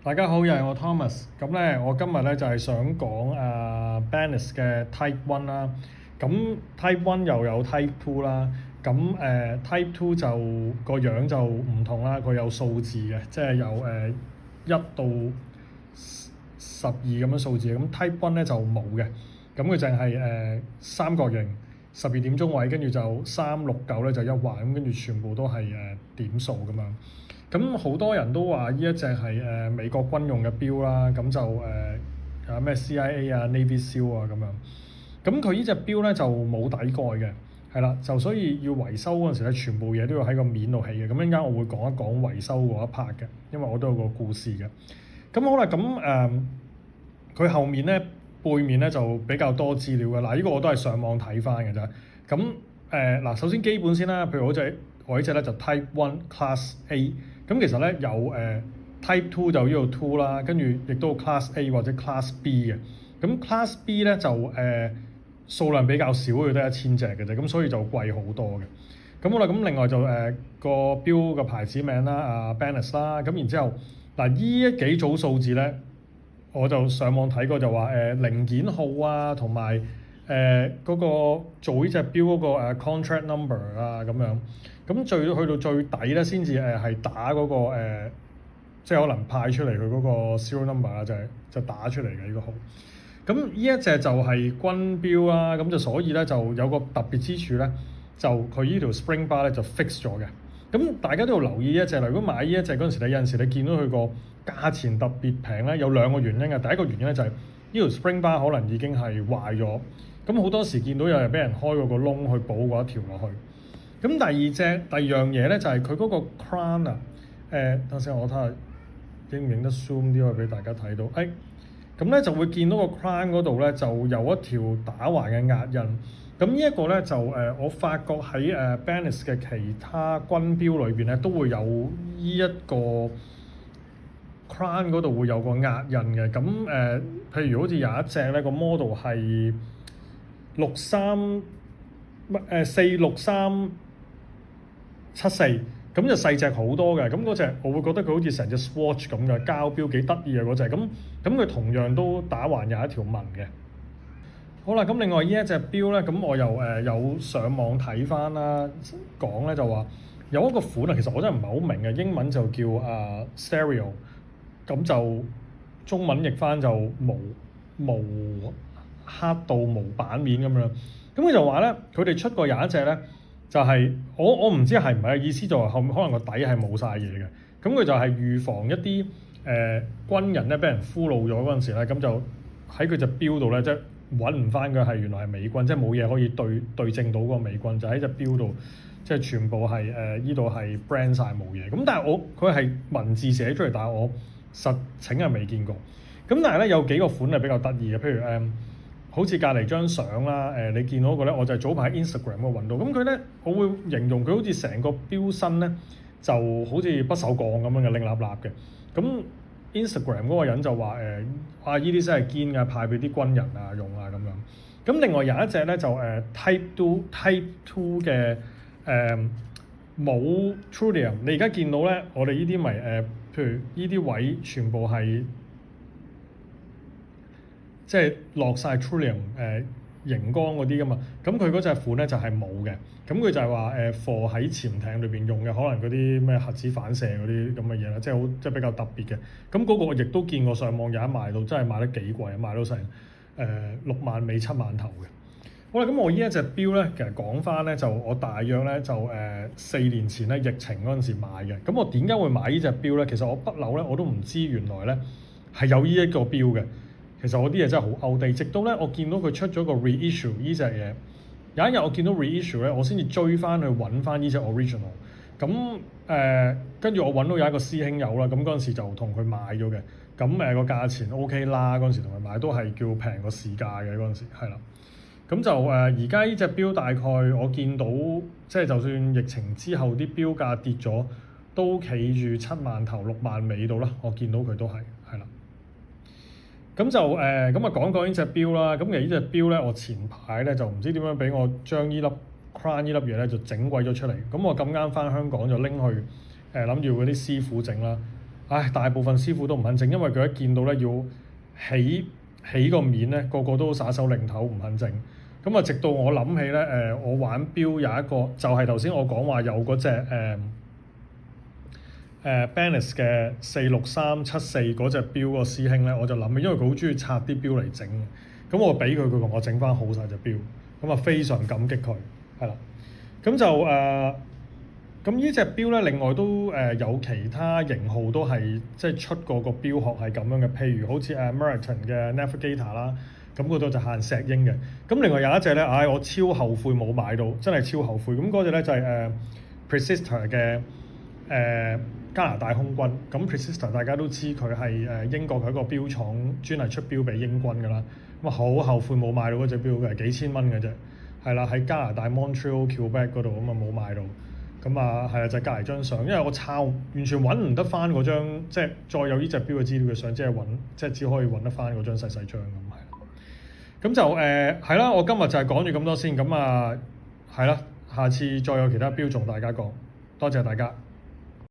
大家好，又係我 Thomas。咁咧，我今日咧就係想講Bennis 嘅 Type One 啦。咁 Type One 又有 Type Two 啦。咁Type Two 就個樣就唔同啦，佢有數字嘅，即係有1到12咁樣數字。咁 Type One 咧就冇嘅。咁佢淨係三角形12點鐘位，跟住就369咧就一橫，咁跟住全部都係點數咁樣。咁好多人都話呢一隻係美國軍用嘅錶啦，咁就咩 CIA 啊、Navy SEAL 啊咁樣。咁佢呢隻錶咧就冇底蓋嘅，係啦，就所以要維修嗰陣時咧，全部嘢都要喺個面度起嘅。咁陣間我會講一講維修嗰一 part 嘅，因為我都有個故事嘅。咁好啦，咁佢後面咧背面咧就比較多資料嘅。嗱，呢個我都係上網睇翻嘅啫。咁嗱，首先基本先啦，譬如我呢隻咧就 Type One Class A。咁其實咧有Type Two 就呢度 Two 啦，跟住亦都有 Class A 或者 Class B 嘅。咁 Class B 咧就數量比較少，佢得1000隻嘅啫，咁所以就貴好多嘅。咁好啦，咁另外就個錶個牌子名啦，Bennis 啦。咁然之後嗱，依幾組數字咧，我就上網睇過就話零件號啊，同埋嗰個做呢隻錶嗰個contract number 啊咁樣。咁去到最底咧，先至係打嗰個即係可能派出嚟佢嗰個 serial number 啊，就打出嚟嘅呢個號。咁呢一隻就係軍錶啦，咁就所以咧就有個特別之處咧，就佢呢條 spring bar 咧就 fix 咗嘅。咁大家都要留意呢一隻啦。如果買呢一隻嗰陣時咧，有陣時你見到佢個價錢特別平咧，有兩個原因嘅。第一個原因咧就係呢條 spring bar 可能已經係壞咗，咁好多時見到有人俾人開嗰個窿去補嗰一條落去。咁第二樣嘢咧就係佢嗰個 crown 啊，等陣我睇下影唔影得 zoom 啲可以俾大家睇到。咁咧就會見到個 crown 嗰度咧就有一條打橫嘅壓印。咁呢一個咧就我發覺喺Bennis 嘅其他軍錶裏邊咧都會有呢一個 crown 嗰度會有個壓印嘅。咁譬如好似有一隻咧個 model 係46374，咁就細隻好多嘅。咁嗰隻我會覺得佢好似成隻 Swatch 咁嘅膠錶，幾得意嘅嗰隻。咁佢同樣都打橫有一條紋嘅。好啦，咁另外呢一隻錶咧，咁我又有上網睇翻啦，講咧就話有一個款啊，其實我真係唔係好明嘅，英文就叫Stereo，咁就中文譯翻就無黑度無版面咁樣。咁佢就話咧，佢哋出過有一隻咧，就係我唔知係唔係，意思就係可能個底係冇晒嘢嘅。咁佢就係預防一啲軍人咧俾人俘虜咗嗰陣時咧，咁就喺佢隻錶度咧，即係揾唔翻佢係原來係美軍，即係冇嘢可以對證到嗰個美軍，就喺隻錶度，即係全部係依度係 brand 晒冇嘢。咁但係佢係文字寫出嚟，但係我實情係未見過。咁但係咧有幾個款係比較得意嘅，譬如好似隔離張相啦，你見到個咧，我就係早排喺 Instagram 嗰度揾到。咁佢咧，我會形容佢好似成個錶身咧，就好似不鏽鋼咁樣嘅，拎立立嘅。咁 Instagram 嗰個人就話呢啲真係堅嘅，派俾啲軍人啊用啊咁樣。咁另外有一隻咧就Type Two 嘅冇 Trullium。你而家見到咧，我哋呢啲咪譬如呢啲位全部係即係落晒 Trullium 熒光嗰啲噶嘛。咁佢嗰隻款咧就係冇嘅。咁佢就係話貨喺潛艇裏邊用嘅，可能嗰啲咩核子反射嗰啲咁嘅嘢啦，即係比較特別嘅。咁嗰個我亦都見過上網有得賣到，真係賣得幾貴，賣到成6萬尾7萬頭嘅。好啦，咁我呢一隻錶咧，其實講翻咧，就我大約咧就4年前咧疫情嗰陣時買嘅。咁我點解會買呢隻錶咧？其實我不嬲咧我都唔知原來咧係有呢一個錶嘅。其實我啲嘢真係好 out date，直到咧我見到佢出咗個 reissue 呢隻嘢。有一日我見到 reissue 咧，我先至追翻去揾翻呢隻 original。咁跟住我揾到有一個師兄友啦，咁嗰陣時就同佢買咗嘅。咁個價錢 OK 啦，嗰陣時同佢買都係叫平過市價嘅嗰陣時，係啦。咁就而家呢隻錶大概我見到，即係就算疫情之後啲錶價跌咗，都企住7萬頭6萬尾度啦。我見到佢都係啦。咁就講呢隻錶啦。咁其實呢隻錶咧，我前排咧就唔知點樣俾我將呢粒 crown 呢粒嘢咧就整鬼咗出嚟。咁我咁啱翻香港就拎去諗住嗰啲師傅整啦。大部分師傅都唔肯整，因為佢一見到咧要起個面咧，個個都耍手擰頭唔肯整。咁啊，直到我諗起咧，我玩錶有一個就係頭先我講話有嗰隻Bennis 嘅46374嗰隻錶個師兄咧，我就諗起，因為佢好中意拆啲錶嚟整嘅，咁我俾佢，佢同我整翻好晒隻錶，咁啊非常感激佢，係啦，咁就咁呢隻錶咧，另外都有其他型號都係即係出過個錶殼係咁樣嘅，譬如好似Meriton 嘅 Navigator 啦，咁嗰度就限石英嘅。咁另外有一隻咧，我超後悔冇買到，真係超後悔。咁嗰隻咧就係Precision 嘅加拿大空軍。咁 Precision 大家都知佢係英國嘅一個錶廠，專係出錶俾英軍㗎啦。咁啊好後悔冇買到嗰隻錶嘅，幾千蚊嘅啫。係啦，喺加拿大 Montreal Quebec 嗰度咁啊冇買到。咁啊，係啊，就係隔離張相，因為我抄完全揾唔得翻嗰張，即係再有呢隻錶嘅資料嘅相，即係只可以揾得翻嗰張細細張咁係。咁就係啦，我今日就係講住咁多先，咁啊係啦，下次再有其他錶同大家講，多謝大家。